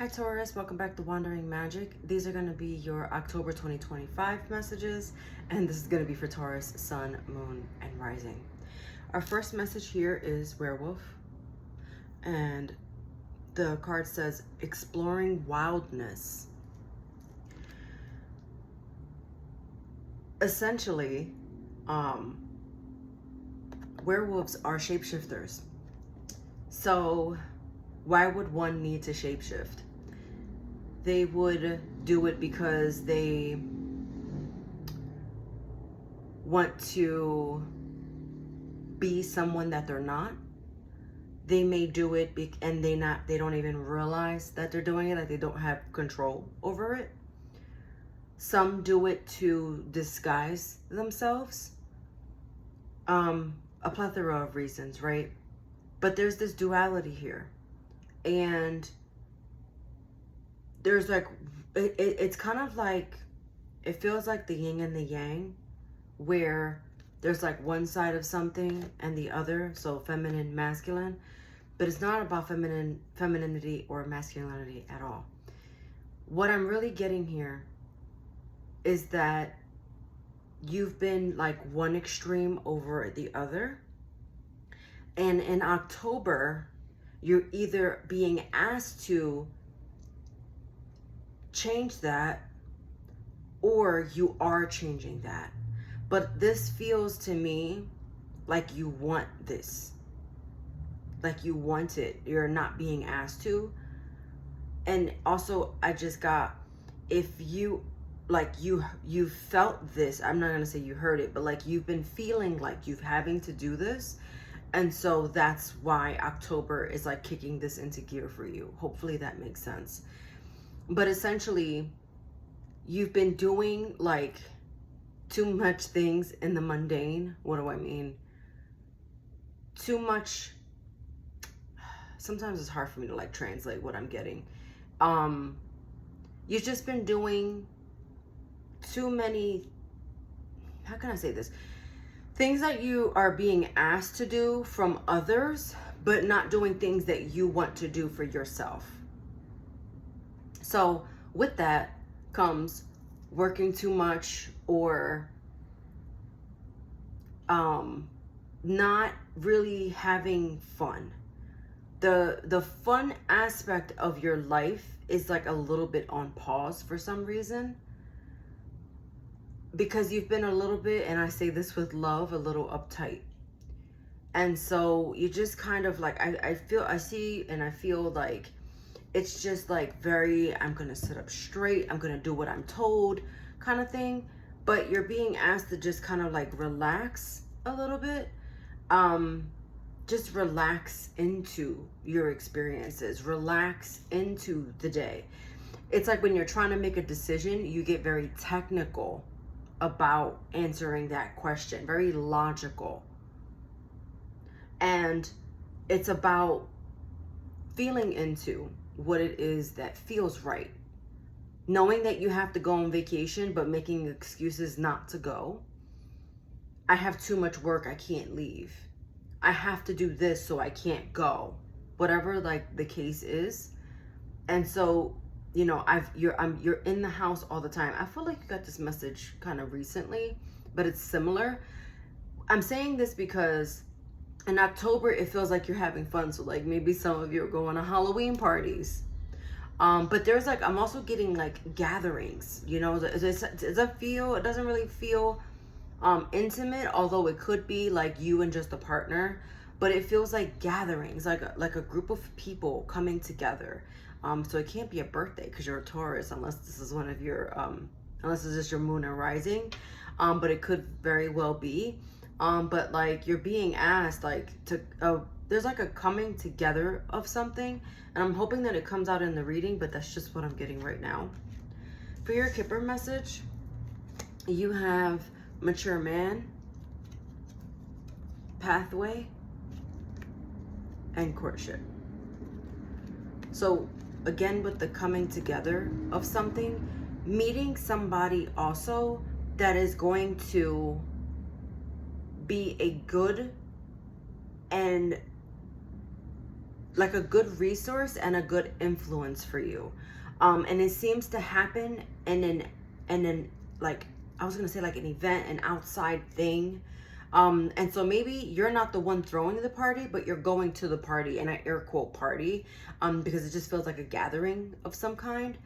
Hi Taurus, welcome back to Wandering Magic. These are going to be your October 2025 messages, and this is going to be for Taurus, Sun, Moon, and Rising. Our first message here is Werewolf, and the card says Exploring Wildness. Essentially, werewolves are shapeshifters. So why would one need to shapeshift? They would do it because they want to be someone that they're not. They may do it and they don't even realize that they're doing it, like they don't have control over it. Some do it to disguise themselves. A plethora of reasons, right? But there's this duality here. And there's like, it's kind of like, it feels like the yin and the yang, where there's like one side of something and the other, so feminine, masculine, but it's not about femininity or masculinity at all. What I'm really getting here is that you've been like one extreme over the other, and in October, you're either being asked to change that or you are changing that. But this feels to me like you want this. Like you want it. You're not being asked to. And also, I just got, if you, like you felt this, I'm not going to say you heard it, but like you've been feeling like you've having to do this. And so that's why October is like kicking this into gear for you. Hopefully that makes sense. But essentially, you've been doing like too much things in the mundane. What do I mean? Too much. Sometimes it's hard for me to like translate what I'm getting. You've just been doing too many, how can I say this? Things that you are being asked to do from others, but not doing things that you want to do for yourself. So with that comes working too much or not really having fun. The fun aspect of your life is like a little bit on pause for some reason, because you've been a little bit, and I say this with love, a little uptight. And so you just kind of like, I see and I feel like it's just like very, I'm gonna sit up straight, I'm gonna do what I'm told kind of thing. But you're being asked to just kind of like relax a little bit. Just relax into your experiences, relax into the day. It's like when you're trying to make a decision, you get very technical about answering that question, very logical. And it's about feeling into what it is that feels right. Knowing that you have to go on vacation, but making excuses not to go. I have too much work, I can't leave. I have to do this, so I can't go. Whatever like the case is. And so, you know, you're in the house all the time. I feel like you got this message kind of recently, but it's similar. I'm saying this because in October, it feels like you're having fun. So like maybe some of you are going to Halloween parties. But there's like, I'm also getting like gatherings, you know, does it feel, it doesn't really feel intimate, although it could be like you and just a partner, but it feels like gatherings, like a group of people coming together. So it can't be a birthday because you're a Taurus, unless this is one of your, unless it's just your moon and rising. But it could very well be. But like you're being asked like to, there's like a coming together of something, and I'm hoping that it comes out in the reading, but that's just what I'm getting right now. For your Kipper message, you have mature man, pathway, and courtship. So again, with the coming together of something, meeting somebody also that is going to be a good and like a good resource and a good influence for you. And it seems to happen in an like, I was gonna say like an event, an outside thing. And so maybe you're not the one throwing the party, but you're going to the party, and I air quote party, because it just feels like a gathering of some kind.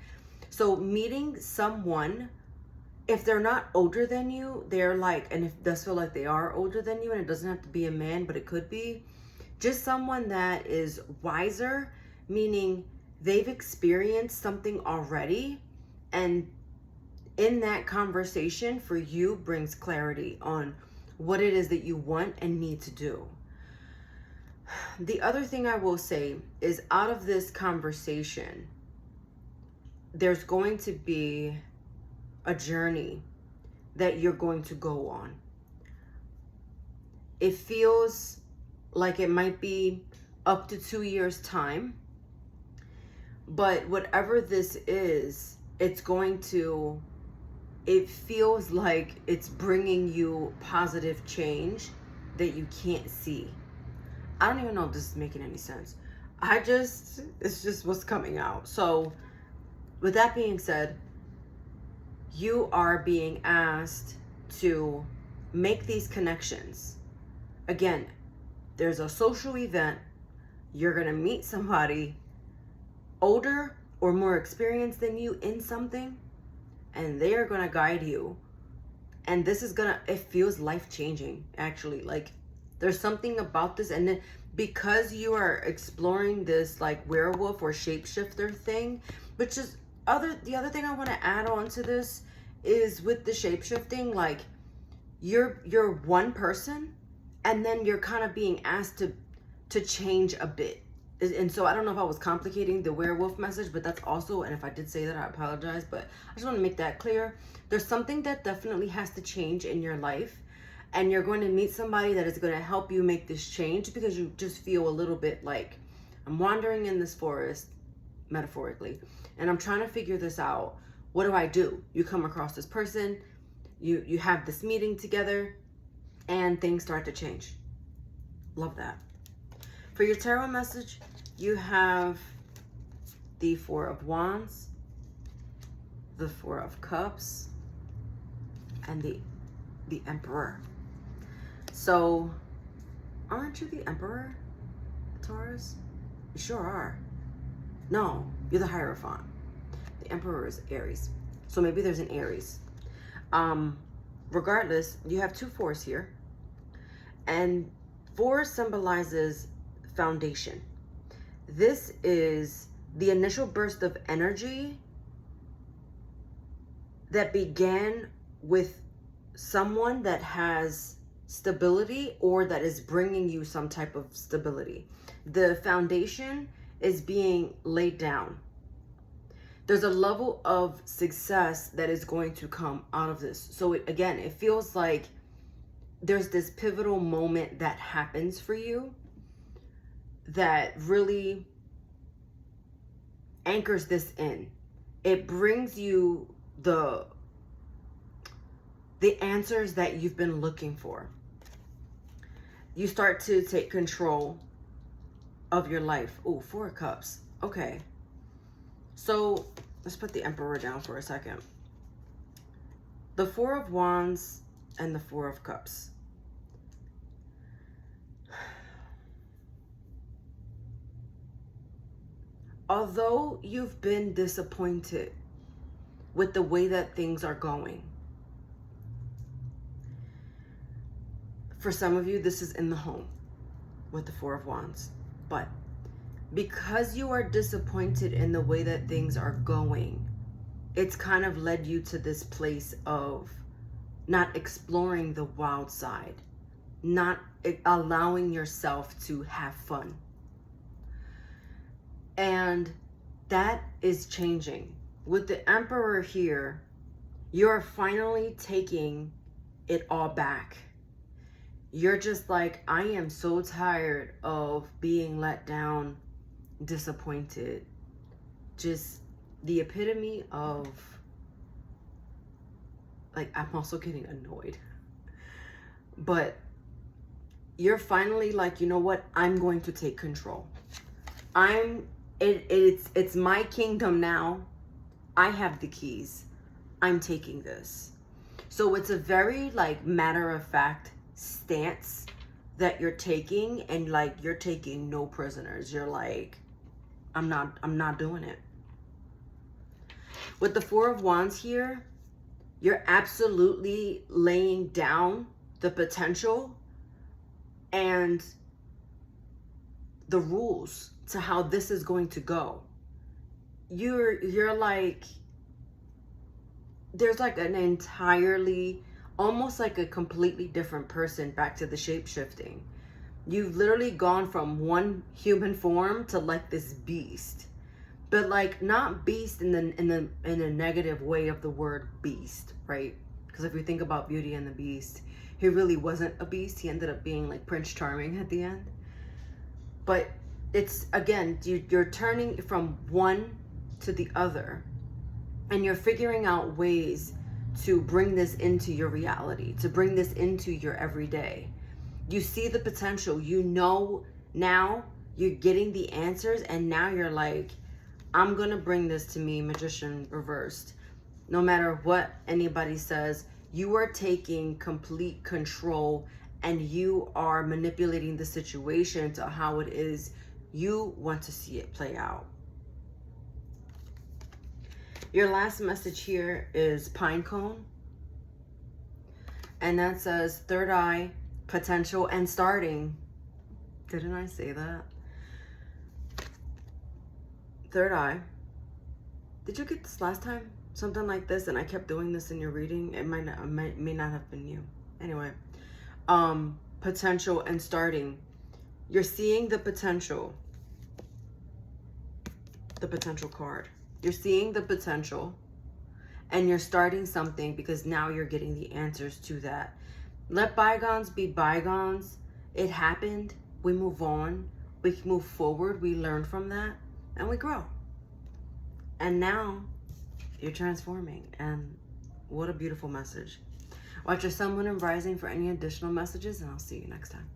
So meeting someone, if they're not older than you, they're like, and it does feel like they are older than you, and it doesn't have to be a man, but it could be just someone that is wiser, meaning they've experienced something already, and in that conversation for you brings clarity on what it is that you want and need to do. The other thing I will say is, out of this conversation, there's going to be a journey that you're going to go on. It feels like it might be up to 2 years time, but whatever this is, it feels like it's bringing you positive change that you can't see. I don't even know if this is making any sense. It's just what's coming out. So with that being said, you are being asked to make these connections. Again, there's a social event. You're going to meet somebody older or more experienced than you in something, and they are going to guide you. And this is it feels life-changing, actually. Like, there's something about this. And then because you are exploring this like werewolf or shapeshifter thing, which is the other thing I want to add on to this is, with the shapeshifting, like, you're one person, and then you're kind of being asked to change a bit. And so I don't know if I was complicating the werewolf message, but that's also, and if I did say that, I apologize, but I just want to make that clear. There's something that definitely has to change in your life, and you're going to meet somebody that is going to help you make this change, because you just feel a little bit like, I'm wandering in this forest, metaphorically, and I'm trying to figure this out. What do I do? You come across this person, you have this meeting together, and things start to change. Love that. For your tarot message, you have the Four of Wands, the Four of Cups, and the Emperor. So, aren't you the Emperor, Taurus? You sure are. No, you're the Hierophant. The Emperor is Aries. So maybe there's an Aries. Regardless, you have two fours here. And 4 symbolizes foundation. This is the initial burst of energy that began with someone that has stability, or that is bringing you some type of stability. The foundation is being laid down. There's a level of success that is going to come out of this. So it feels like there's this pivotal moment that happens for you that really anchors this in. It brings you the answers that you've been looking for. You start to take control of your life. Oh, 4 of Cups. Okay. So let's put the Emperor down for a second. The 4 of Wands and the 4 of Cups. Although you've been disappointed with the way that things are going, for some of you, this is in the home with the 4 of Wands. But because you are disappointed in the way that things are going, it's kind of led you to this place of not exploring the wild side, not allowing yourself to have fun. And that is changing. With the Emperor here, you're finally taking it all back. You're just like, I am so tired of being let down, disappointed. Just the epitome of, like, I'm also getting annoyed. But you're finally like, you know what? I'm going to take control. It's my kingdom now. I have the keys. I'm taking this. So it's a very like matter of fact stance that you're taking, and like you're taking no prisoners. You're like, I'm not doing it. With the Four of Wands here, you're absolutely laying down the potential and the rules to how this is going to go. You're like, there's like an entirely, almost like a completely different person back to the shape shifting. You've literally gone from one human form to like this beast, but like not beast in the negative way of the word beast, right? Because if you think about Beauty and the Beast, he really wasn't a beast. He ended up being like Prince Charming at the end. But it's, again, you're turning from one to the other, and you're figuring out ways to bring this into your reality, to bring this into your everyday. You see the potential, you know, now you're getting the answers, and now you're like, I'm gonna bring this to me, Magician reversed. No matter what anybody says, you are taking complete control, and you are manipulating the situation to how it is you want to see it play out. Your last message here is pine cone. And that says third eye, potential, and starting. Didn't I say that? Third eye. Did you get this last time? Something like this, and I kept doing this in your reading. It may not have been you. Anyway, potential and starting. You're seeing the potential. The potential card. You're seeing the potential, and you're starting something because now you're getting the answers to that. Let bygones be bygones. It happened. We move on. We move forward. We learn from that, and we grow. And now you're transforming, and what a beautiful message. Watch your sun, moon, and rising for any additional messages, and I'll see you next time.